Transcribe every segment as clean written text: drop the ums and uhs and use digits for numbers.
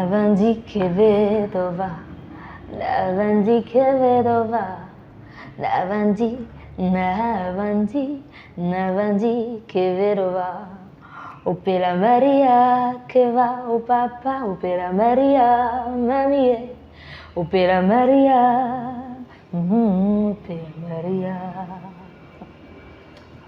Navandi Quevedova, Navandi Quevedova, Navandi, Navandi, Navandi Quevedova. Opela Maria que va au papa, Opela Maria, mamie, Opela Maria, Opela Maria.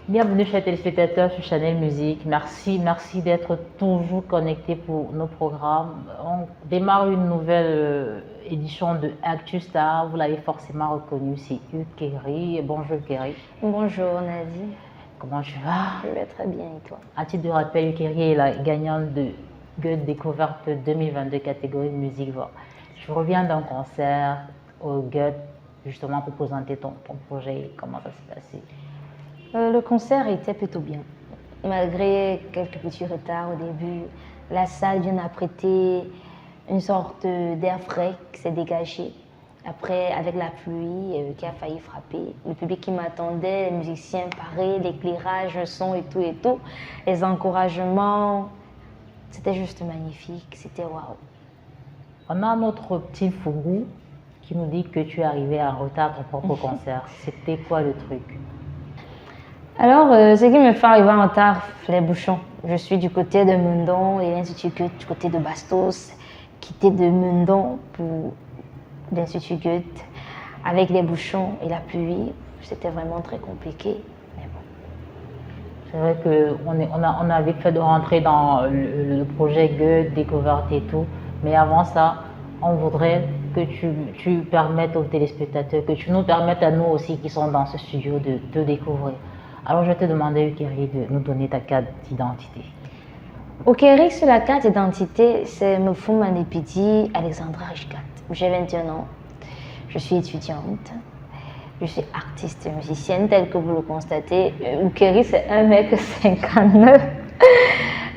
Bienvenue chers téléspectateurs sur Channel Musique. Merci d'être toujours connectés pour nos programmes. On démarre une nouvelle édition de Actu Star. Vous l'avez forcément reconnu, c'est Hugues Kéry. Bonjour Kéry. Bonjour Nadie. Comment tu vas? Je vais très bien et toi? À titre de rappel, Hugues Kéry est la gagnante de Goethe Découverte 2022 catégorie musique voix. Je reviens d'un concert au Goethe justement pour présenter ton projet. Comment ça s'est passé? Le concert était plutôt bien. Malgré quelques petits retards au début, la salle vient d'apprêter une sorte d'air frais qui s'est dégagé. Après, avec la pluie qui a failli frapper, le public qui m'attendait, les musiciens parés, l'éclairage, le son et tout, les encouragements, c'était juste magnifique, c'était waouh. On a notre petit fourou qui nous dit que tu es arrivé en retard à ton propre concert. C'était quoi le truc? Alors, ce qui me fait arriver en retard, les bouchons. Je suis du côté de Mundon et l'Institut Goethe du côté de Bastos. Quitter de Mundon pour l'Institut Goethe avec les bouchons et la pluie, c'était vraiment très compliqué. Mais bon. C'est vrai qu'on a vite fait de rentrer dans le projet Goethe, Découverte et tout. Mais avant ça, on voudrait que tu permettes aux téléspectateurs, que tu nous permettes à nous aussi qui sont dans ce studio de te découvrir. Alors je vais te demander, Kéry, de nous donner ta carte d'identité. Au Kéry, sur la carte d'identité, c'est Mfuma Népidi Alexandra Richkat. J'ai 21 ans, je suis étudiante, je suis artiste musicienne, telle que vous le constatez. Au Kéry, c'est 1m59,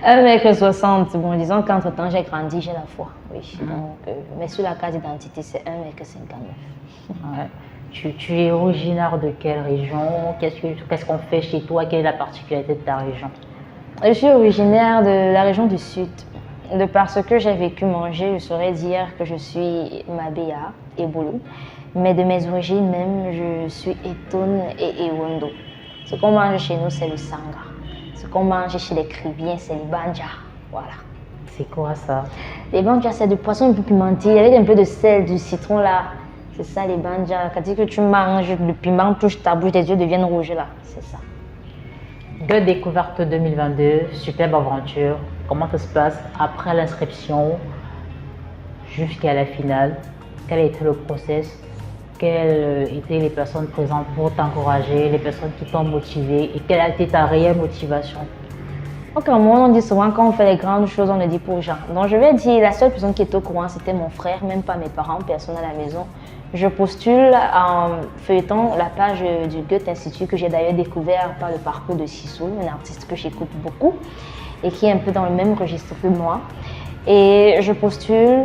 1m60. Bon, disons qu'entre-temps, j'ai grandi, j'ai la foi. Oui. Donc, mais sur la carte d'identité, c'est 1m59. Ouais. Tu es originaire de quelle région? Qu'est-ce qu'on fait chez toi? Quelle est la particularité de ta région? Je suis originaire de la région du Sud. De par ce que j'ai vécu manger, je saurais dire que je suis Mabéa et Boulou. Mais de mes origines même, je suis Etone et Ewondo. Ce qu'on mange chez nous, c'est le sanga. Ce qu'on mange chez les Cribiens, c'est le banja. Voilà. C'est quoi ça? Les banja, c'est du poisson un peu pimenté avec un peu de sel, du citron là. C'est ça les banja. Quand que tu manges, le piment touche ta bouche, tes yeux deviennent rouges là. C'est ça. Goethe Découverte 2022, superbe aventure. Comment ça se passe après l'inscription jusqu'à la finale? Quel a été le process? Quelles étaient les personnes présentes pour t'encourager, les personnes qui t'ont motivé et quelle a été ta réelle motivation? Au Cameroun, on dit souvent quand on fait les grandes choses, on le dit pour gens. Donc je vais dire, la seule personne qui était au courant, c'était mon frère, même pas mes parents, personne à la maison. Je postule en feuilletant la page du Goethe Institut que j'ai d'ailleurs découvert par le parcours de Sissou, un artiste que j'écoute beaucoup et qui est un peu dans le même registre que moi. Et je postule,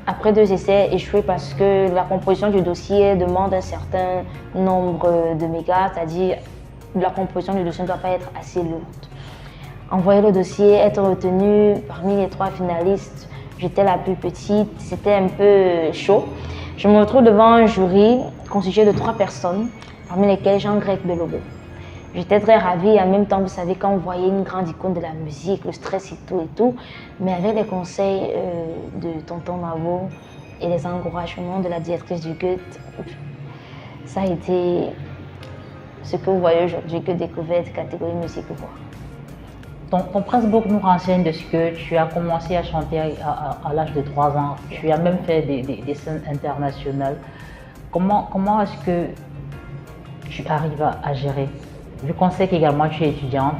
après 2 essais, échoués parce que la composition du dossier demande un certain nombre de mégas, c'est-à-dire la composition du dossier ne doit pas être assez lourde. Envoyer le dossier, être retenu parmi les 3 finalistes, j'étais la plus petite, c'était un peu chaud. Je me retrouve devant un jury constitué de 3 personnes, parmi lesquelles Jean-Grec Belobo. J'étais très ravie et en même temps, vous savez, quand vous voyez une grande icône de la musique, le stress et tout, mais avec les conseils de tonton Mavo et les encouragements de la directrice du Goethe, ça a été ce que vous voyez aujourd'hui, que Découverte catégorie musique voix. Ton presse-book nous renseigne de ce que tu as commencé à chanter à l'âge de 3 ans. Tu as même fait des scènes internationales. Comment est-ce que tu arrives à gérer? Je sais qu'également tu es étudiante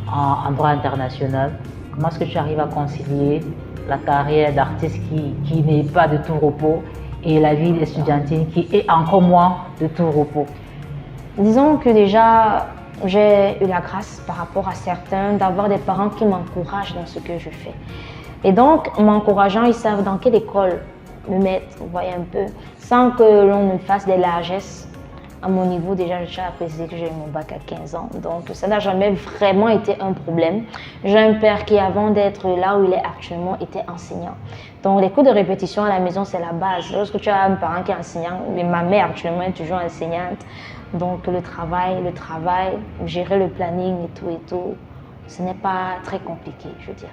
en droit international. Comment est-ce que tu arrives à concilier la carrière d'artiste qui n'est pas de tout repos et la vie estudiantine qui est encore moins de tout repos? Disons que déjà, j'ai eu la grâce par rapport à certains d'avoir des parents qui m'encouragent dans ce que je fais. Et donc, m'encourageant, ils savent dans quelle école me mettre, vous voyez un peu, sans que l'on me fasse des largesses À mon niveau, déjà, je tiens à préciser que j'ai eu mon bac à 15 ans. Donc, ça n'a jamais vraiment été un problème. J'ai un père qui, avant d'être là où il est actuellement, était enseignant. Donc, les cours de répétition à la maison, c'est la base. Lorsque tu as un parent qui est enseignant, mais ma mère actuellement est toujours enseignante. Donc, le travail, gérer le planning et tout, ce n'est pas très compliqué, je dirais.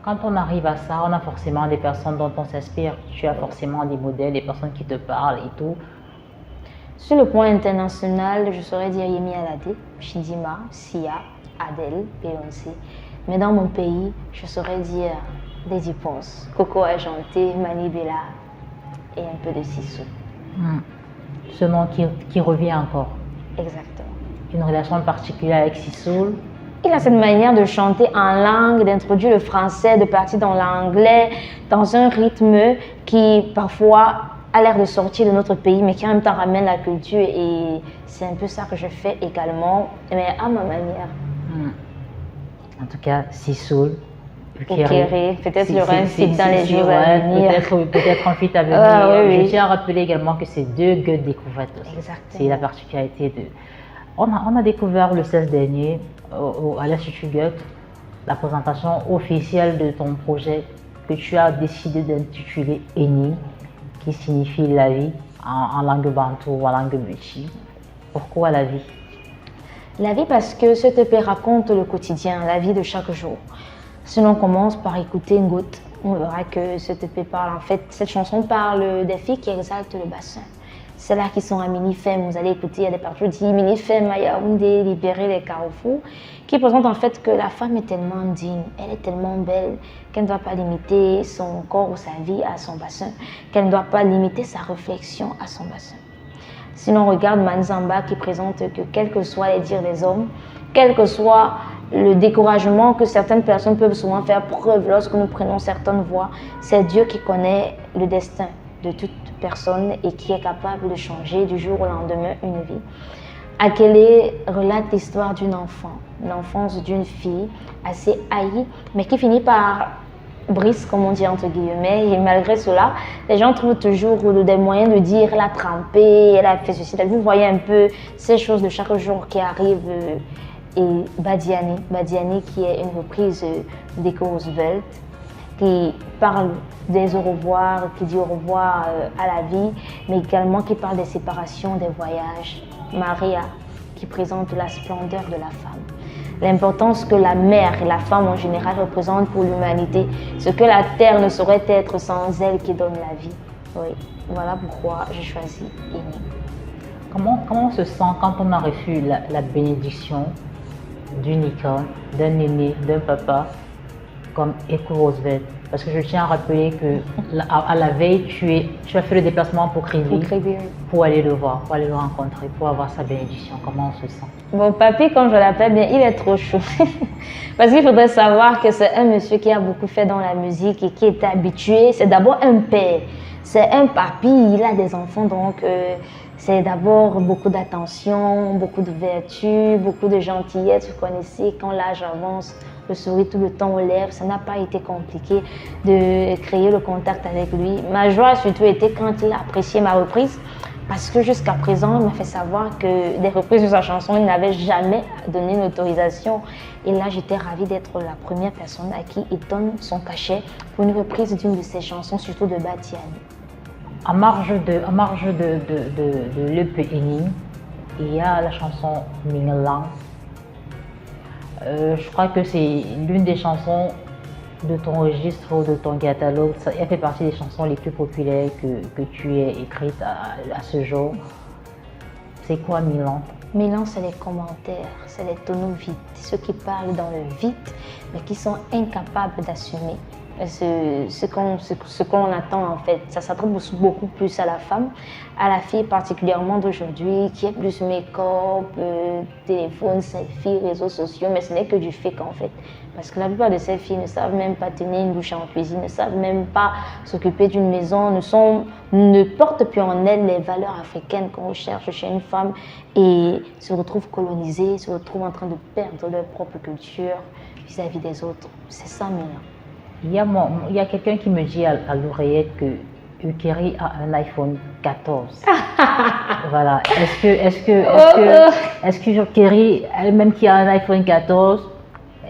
Quand on arrive à ça, on a forcément des personnes dont on s'inspire. Tu as forcément des modèles, des personnes qui te parlent et tout. Sur le point international, je saurais dire Yemi Alade, Chidinma, Sia, Adele, Beyoncé. Mais dans mon pays, je saurais dire Lady Ponce, Coco Ajanté, Mani Bella et un peu de Sissou. Ce nom qui revient encore. Exactement. Une relation particulière avec Sissou. Il a cette manière de chanter en langue, d'introduire le français, de partir dans l'anglais, dans un rythme qui parfois a l'air de sortir de notre pays, mais qui en même temps ramène la culture. Et c'est un peu ça que je fais également, mais à ma manière. En tout cas, Sissou, Oukéré, peut-être il y aura un feat dans les jours à venir. Peut-être un feat à venir. Oui. Je tiens à rappeler également que c'est deux gueux découvertes aussi. Exactement. C'est la particularité de... On a découvert le 16 dernier à l'Institut Goethe la présentation officielle de ton projet que tu as décidé d'intituler Eni, qui signifie la vie en langue bantou ou en langue mechi. Pourquoi la vie? La vie parce que ce EP raconte le quotidien, la vie de chaque jour. Si l'on commence par écouter Ngot, on verra que ce EP parle, en fait, cette chanson parle des filles qui exaltent le bassin. Celles-là qui sont à Minifem, vous allez écouter, il y a des parties qui disent Minifem, à Yaoundé, libérer les carrefours, qui présentent en fait que la femme est tellement digne, elle est tellement belle, qu'elle ne doit pas limiter son corps ou sa vie à son bassin, qu'elle ne doit pas limiter sa réflexion à son bassin. Si l'on regarde Manzamba qui présente que quels que soient les dires des hommes, quel que soit le découragement que certaines personnes peuvent souvent faire preuve lorsque nous prenons certaines voies, c'est Dieu qui connaît le destin de toute personne et qui est capable de changer du jour au lendemain une vie. Akele relate l'histoire d'une enfant, l'enfance d'une fille assez haïe, mais qui finit par brise, comme on dit entre guillemets, et malgré cela, les gens trouvent toujours des moyens de dire elle a trempé, elle a fait ceci. Vous voyez un peu ces choses de chaque jour qui arrivent. Et Badiani qui est une reprise d'Echo Roosevelt, qui parle des au revoir, qui dit au revoir à la vie, mais également qui parle des séparations, des voyages. Maria, qui présente la splendeur de la femme. L'importance que la mère et la femme en général représentent pour l'humanité, ce que la terre ne saurait être sans elle qui donne la vie. Oui, voilà pourquoi j'ai choisi Eni. Comment on se sent quand on a reçu la bénédiction d'une icône, d'un aîné, d'un papa comme Echo Roosevelt? Parce que je tiens à rappeler que à la veille, tu as fait le déplacement pour Kribi, pour aller le voir, pour aller le rencontrer, pour avoir sa bénédiction. Comment on se sent? Bon, papy, comme je l'appelle bien, il est trop chaud. Parce qu'il faudrait savoir que c'est un monsieur qui a beaucoup fait dans la musique et qui est habitué. C'est d'abord un père, c'est un papy, il a des enfants, donc c'est d'abord beaucoup d'attention, beaucoup de vertu, beaucoup de gentillesse. Vous connaissez, quand l'âge avance, le sourire tout le temps aux lèvres, ça n'a pas été compliqué de créer le contact avec lui. Ma joie a surtout été quand il a apprécié ma reprise, parce que jusqu'à présent, il m'a fait savoir que des reprises de sa chanson, il n'avait jamais donné une autorisation. Et là, j'étais ravie d'être la première personne à qui il donne son cachet pour une reprise d'une de ses chansons, surtout de Badiani. En marge de l'EP Eni, il y a la chanson Minglang. Je crois que c'est l'une des chansons de ton registre ou de ton catalogue. Elle fait partie des chansons les plus populaires que tu aies écrites à ce jour. C'est quoi Milan? Milan, c'est les commentaires, c'est les tonneaux vides, ceux qui parlent dans le vide, mais qui sont incapables d'assumer ce qu'on attend en fait. Ça s'adresse beaucoup plus à la femme, à la fille particulièrement d'aujourd'hui, qui est plus make-up, téléphone, selfie, réseaux sociaux, mais ce n'est que du fake en fait. Parce que la plupart de ces filles ne savent même pas tenir une douche en cuisine, ne savent même pas s'occuper d'une maison, ne portent plus en elles les valeurs africaines qu'on recherche chez une femme et se retrouvent colonisées, se retrouvent en train de perdre leur propre culture vis-à-vis des autres. C'est ça, Milan. Il y a quelqu'un qui me dit à l'oreillette que Ukeri a un iPhone 14. Voilà. Oh, Est-ce que Jokery, elle-même qui a un iPhone 14,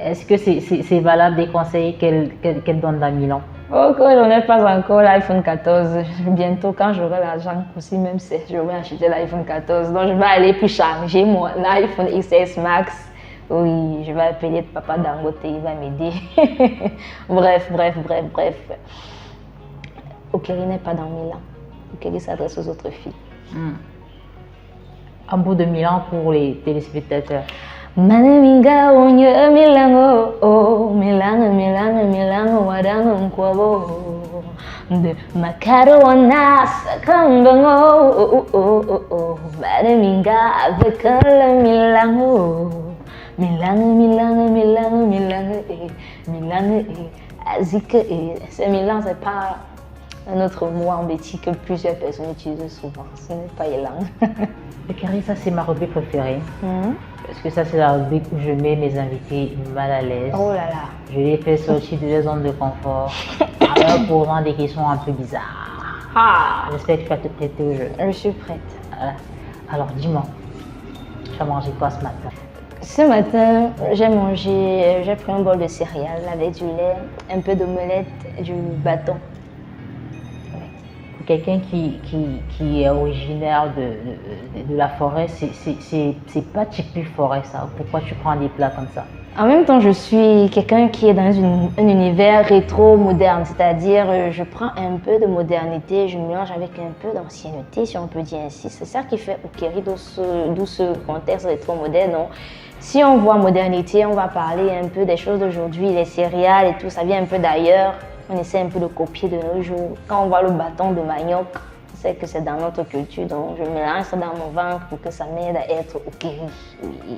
est-ce que c'est valable des conseils qu'elle donne dans Milan? oh, que j'en ai pas encore l'iPhone 14. Bientôt, quand j'aurai l'argent aussi, même si je vais acheter l'iPhone 14. Donc, je vais aller puis changer mon iPhone XS Max. Oui, je vais appeler papa Dangote, il va m'aider. Bref. Okeri n'est pas dans Milan. Okeri s'adresse aux autres filles. Un bout de Milan pour les téléspectateurs. Manaminga onye milango oh milango wadango mkwabo de makaro wanas kambango oh manaminga avekala milango azika c'est Milan, c'est pas un autre mot en béti que plusieurs personnes utilisent souvent. Ce n'est pas Ylang. Jokery, ça c'est ma rubrique préférée. Parce que ça c'est la rubrique où je mets mes invités mal à l'aise. Oh là là. Je les fais sortir de leur zone de confort en leur posant des questions un peu bizarres. J'espère que tu vas te prêter au jeu. Je suis prête. Voilà. Alors dis-moi, tu as mangé quoi ce matin? Ce matin, j'ai pris un bol de céréales avec du lait, un peu d'omelette, du bâton. Pour quelqu'un qui est originaire de la forêt, c'est pas typique forêt ça. Pourquoi tu prends des plats comme ça? En même temps, je suis quelqu'un qui est dans un univers rétro-moderne, c'est-à-dire je prends un peu de modernité, je mélange avec un peu d'ancienneté, si on peut dire ainsi. C'est ça qui fait Okeri, d'où ce contexte rétro-moderne. Si on voit modernité, on va parler un peu des choses d'aujourd'hui, les céréales et tout, ça vient un peu d'ailleurs. On essaie un peu de copier de nos jours. Quand on voit le bâton de manioc, on sait que c'est dans notre culture, donc je mélange ça dans mon ventre pour que ça m'aide à être Okeri. Oui.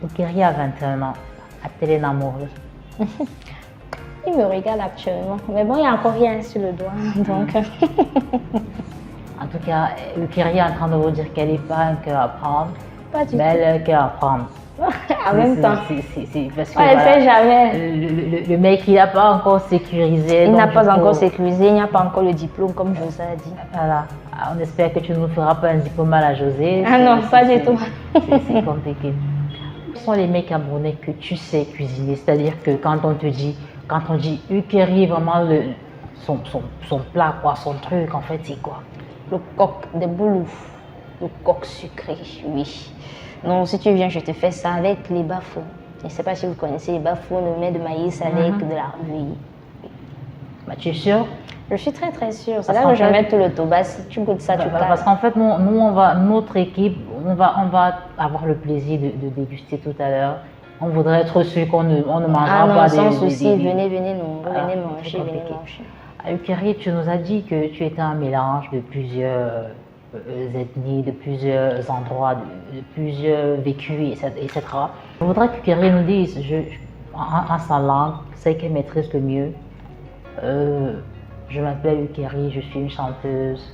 Okeri a 21 ans, a-t-elle une amoureuse? Il me regarde actuellement, mais bon, il n'y a encore rien sur le doigt, donc... En tout cas, Okeri est en train de vous dire qu'elle n'est pas un cœur à prendre, Pas du mais elle a un cœur à prendre. En même temps. Parce que Ouais, elle fait jamais. le mec, il n'a pas encore sécurisé. Il donc n'a du pas coup, encore sécurisé, il n'y a pas encore le diplôme, comme José a dit. Voilà. On espère que tu ne nous feras pas un diplôme à la José. Ah non, pas du tout. C'est compliqué. Quels sont les mecs camerounais que tu sais cuisiner? C'est-à-dire que quand on dit Okeri, vraiment son plat, quoi, son truc, en fait, c'est quoi? Le coq de boulou, le coq sucré, oui. Non, si tu viens, je te fais ça avec les bafous. Je ne sais pas si vous connaissez les bafous, on met de maïs avec de la riz. Bah, tu es sûr? Je suis très très sûre. C'est Parce là que je qu'en fait- mets tout le toba. Si tu goûtes ça, tu Parce cales. qu'en fait, notre équipe, on va avoir le plaisir de déguster tout à l'heure. On voudrait être sûr qu'on ne mangera Ah non, pas sans souci, venez Voilà, venez c'est manger, venez compliqué. manger. Okeri, tu nous as dit que tu étais un mélange de plusieurs ethnies, de plusieurs endroits, de plusieurs vécus, etc. Je voudrais que Okeri nous dise, en sa langue, celle qu'elle maîtrise le mieux. Je m'appelle Okeri, je suis une chanteuse.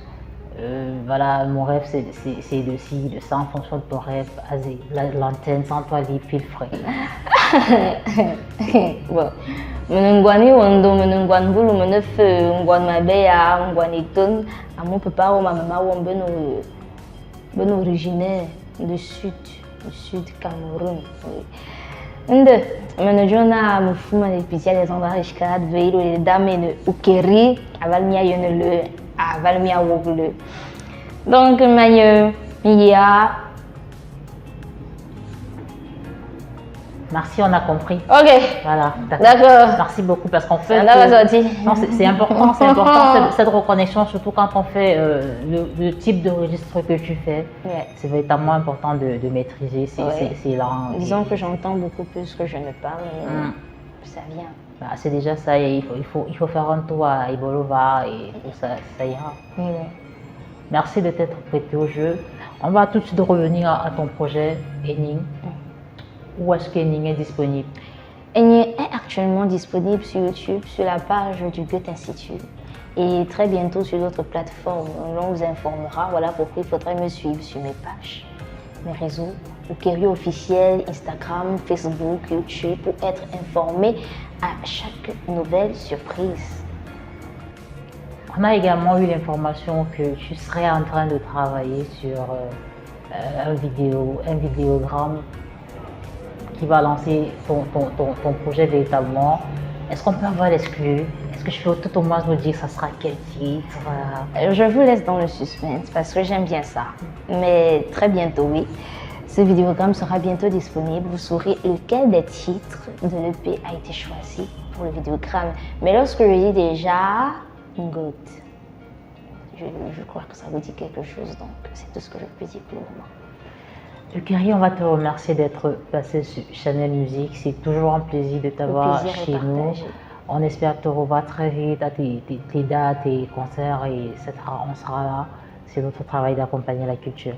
Voilà, mon rêve c'est de ci, de ça, en fonction de ton rêve. Vas-y, l'antenne, sans toi libre, fil frais. Bon. Menungguani wando menungguan bulu menefe ngguan mabeya ngguan ikun amu pepa o mama wo ben originaire du sud Cameroun. Inde menojona mufuma de pitia des endroits escalade veiro les dames de Okeri aval mia yonele aval mia wogle. Donc manye mia. Merci, on a compris. OK. Voilà, D'accord. Merci beaucoup parce qu'en fait, On a ressorti. non, c'est important, cette reconnexion, surtout quand on fait le type de registre que tu fais. Ouais. C'est véritablement important de maîtriser ces langues. Disons que j'entends beaucoup plus que je ne parle, mais ça vient. Bah, c'est déjà ça, et il faut faire un tour à Ibolova et ça ira. Oui. Merci de t'être prêté au jeu. On va tout de suite revenir à ton projet Ening. Où est-ce qu'Ening est disponible? Ening est actuellement disponible sur YouTube, sur la page du Goethe Institut. Et très bientôt sur d'autres plateformes. On vous informera. Voilà pourquoi il faudrait me suivre sur mes pages, mes réseaux, Okeri officiel, Instagram, Facebook, YouTube, pour être informé à chaque nouvelle surprise. On a également eu l'information que tu serais en train de travailler sur un vidéogramme qui va lancer ton projet véritablement. Est-ce qu'on peut avoir l'exclu? Est-ce que je peux tout au moins nous dire ça sera quel titre? Je vous laisse dans le suspense parce que j'aime bien ça. Mais très bientôt, oui. Ce vidéogramme sera bientôt disponible. Vous saurez lequel des titres de l'EP a été choisi pour le vidéogramme. Mais lorsque je dis déjà, good. Je crois que ça vous dit quelque chose, donc c'est tout ce que je peux dire pour le moment. Eucharie, on va te remercier d'être passé sur Channel Music. C'est toujours un plaisir de t'avoir chez nous. On espère te revoir très vite à tes dates, tes concerts et on sera là. C'est notre travail d'accompagner la culture.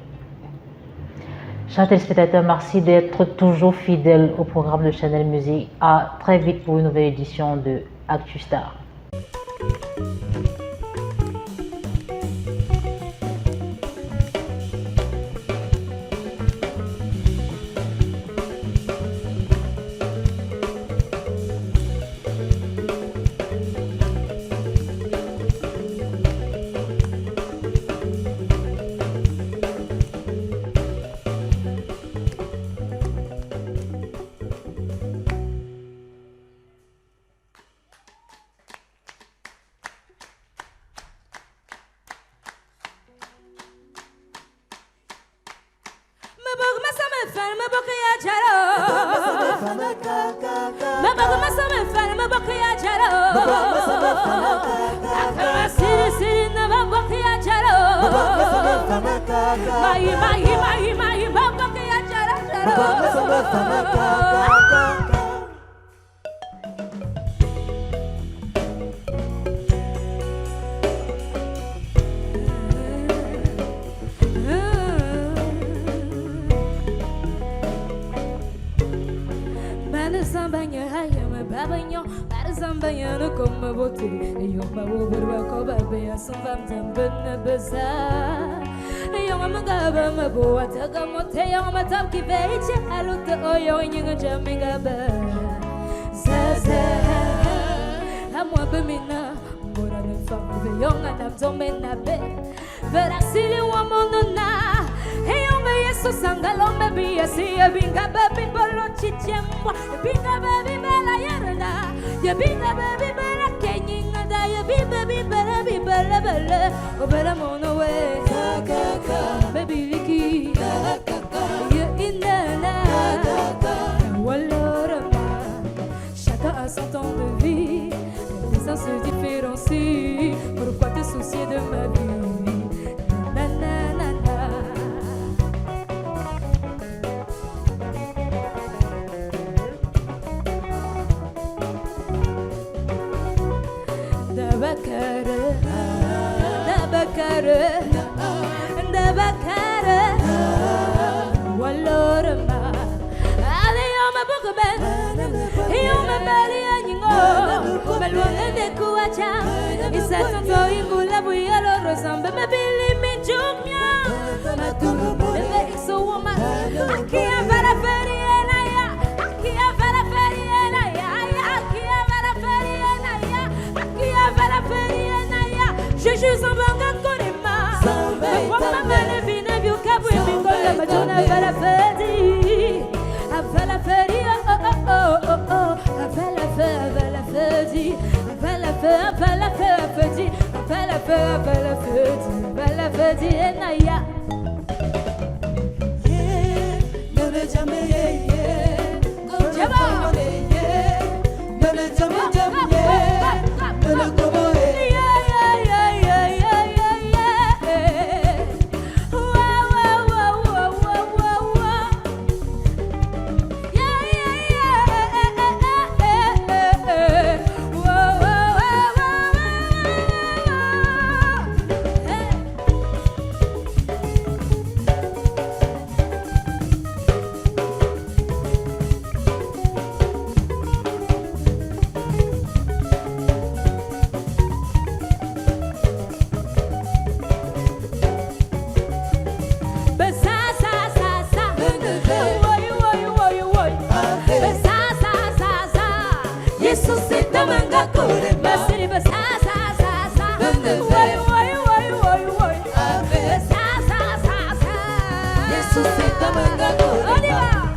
Chers téléspectateurs, merci d'être toujours fidèles au programme de Channel Music. À très vite pour une nouvelle édition de Actu Star. Chacun a son temps de vie, les uns se différencient. Pourquoi te soucier de ma vie? Nanana. Dabakara, Dabakara, Dabakara, Walorama. Aliyoma bukuben, Iyoma bali anyingo, Melwone de kuacha, Isatonto ingula buyalo rosambe mebili mijumya. Matulu bebe iso woma, Akia vara feri enaya, Akia vara feri enaya, Akia vara feri enaya, Akia vara feri enaya. Je suis en banga konema, Wama mane vina vyuka bwe mingola majona vara feri. Avala feri, oh oh oh oh oh. Avala feri, avala feri, avala feri, enaya. Yeah, nebe jame yeah, go jaba yeah, nebe jame yeah, nebe gobo yeah, yeah, yeah, yeah, yeah, yeah. Wow, wow, wow, wow, wow, wow. Yeah, yeah, yeah. Whoa, whoa, whoa, whoa, whoa. On y va.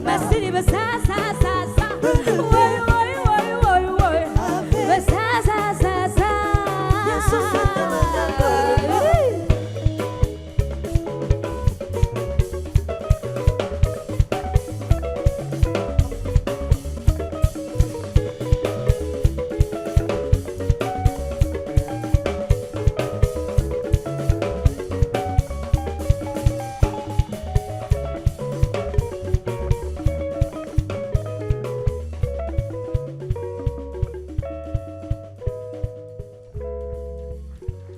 Masini basa sa